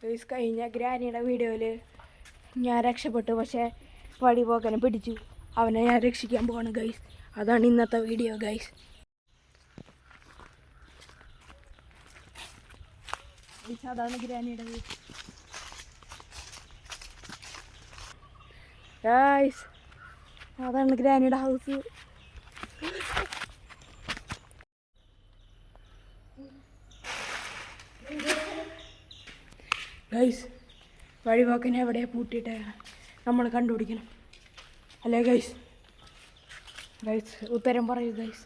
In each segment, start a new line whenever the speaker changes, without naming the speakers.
Guys കഴിഞ്ഞ ഗ്രാനിയുടെ വീഡിയോയിൽ ഞാൻ രക്ഷപ്പെട്ടു, പക്ഷേ വടി പോക്കനെ പിടിച്ചു. അവനെ ഞാൻ രക്ഷിക്കാൻ പോവാണ് ഗൈസ്. അതാണ് ഇന്നത്തെ വീഡിയോ ഗൈസ്. അതാണ് ഗ്രാനിയുടെ വീട് ഗൈസ്. അതാണ് ഗ്രാനിയുടെ ഹൗസ്. ഗൈസ് വഴിപോക്കനെ എവിടെയാണ് പൂട്ടിയിട്ട് നമ്മൾ കണ്ടുപിടിക്കണം അല്ലേ ഗൈസ്? ഗൈസ് ഉത്തരം പറയൂ ഗൈസ്.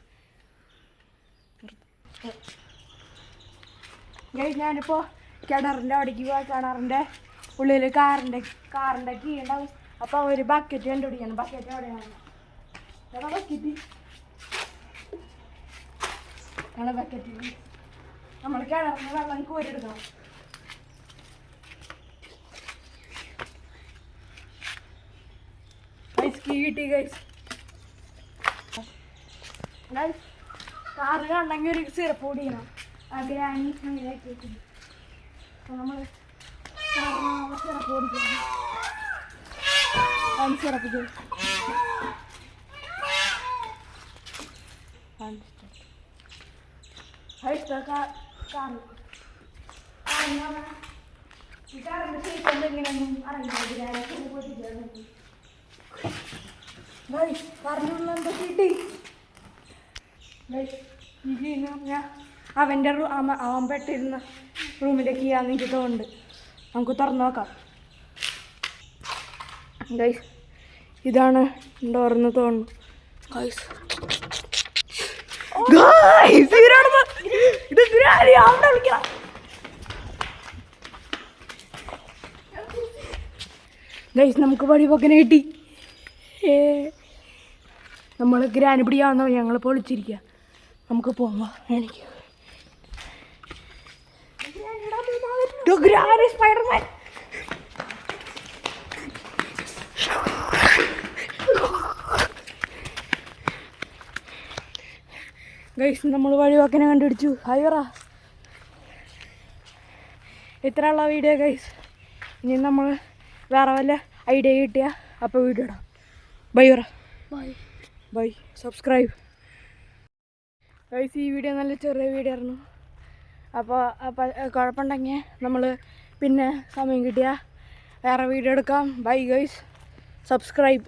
ഗൈസ് ഞാനിപ്പോൾ കിണറിൻ്റെ അവിടേക്ക് പോയി. കിണറിൻ്റെ ഉള്ളിൽ കാറിൻ്റെ കീ ഉണ്ടാവും. അപ്പോൾ ഒരു ബക്കറ്റ് കണ്ടുപിടിക്കണം. ബക്കറ്റ് എവിടെയാണ്? ബക്കറ്റ് ആണ്. ബക്കറ്റ് നമ്മൾ കിണറിന് വെള്ളം കോരിയെടുക്കണം. കീ കിട്ടി ഗൈസ്. കാറ് കണ്ടെങ്കിൽ ഒരു സിറപ്പ് കുടിക്കണം. ഗ്രാനി അങ്ങനെയാക്കി വെക്കുന്നു. അപ്പോൾ നമ്മൾ സിറപ്പ് കുടിക്കണം. സിറപ്പ് ഈ കാറിൻ്റെ ഷേപ്പ് എങ്ങനെയൊന്നും അറിയില്ല. പറഞ്ഞുള്ള എന്താ കിട്ടി ഞാൻ അവൻ്റെ അവൻ പെട്ടിരുന്ന റൂമിൻ്റെ കീയാന്ന് എനിക്ക് തോന്നുന്നുണ്ട്. നമുക്ക് തുറന്നു നോക്കാം ഗൈസ്. ഇതാണ് ഡോറെന്ന് തോന്നുന്നു ഗൈസ്. ഇത് വിളിക്കാം. ഗൈസ് നമുക്ക് വഴി പോക്കനെ കിട്ടി. നമ്മൾ ഗ്രാനി പിടിയാവുന്ന ഞങ്ങൾ പൊളിച്ചിരിക്കുക. നമുക്ക് പോവാം. എനിക്ക് സ്പൈഡർമാൻ ഗൈസ് നമ്മൾ വഴിവാക്കനെ കണ്ടുപിടിച്ചു. ഹൈറ ഇത്രയുള്ള വീഡിയോ ഗൈസ്. ഇനി നമ്മൾ വേറെ വല്ല ഐഡിയ കിട്ടിയ അപ്പോൾ വീഡിയോ ഇടാം. ബൈ പറ. ബൈ. Subscribe guys. ഈ വീഡിയോ നല്ല ചെറിയ വീഡിയോ ആയിരുന്നു. അപ്പോൾ കുഴപ്പമുണ്ടെങ്കിൽ നമ്മൾ പിന്നെ സമയം കിട്ടിയാൽ വേറെ വീഡിയോ എടുക്കാം. Bye guys. സബ്സ്ക്രൈബ്.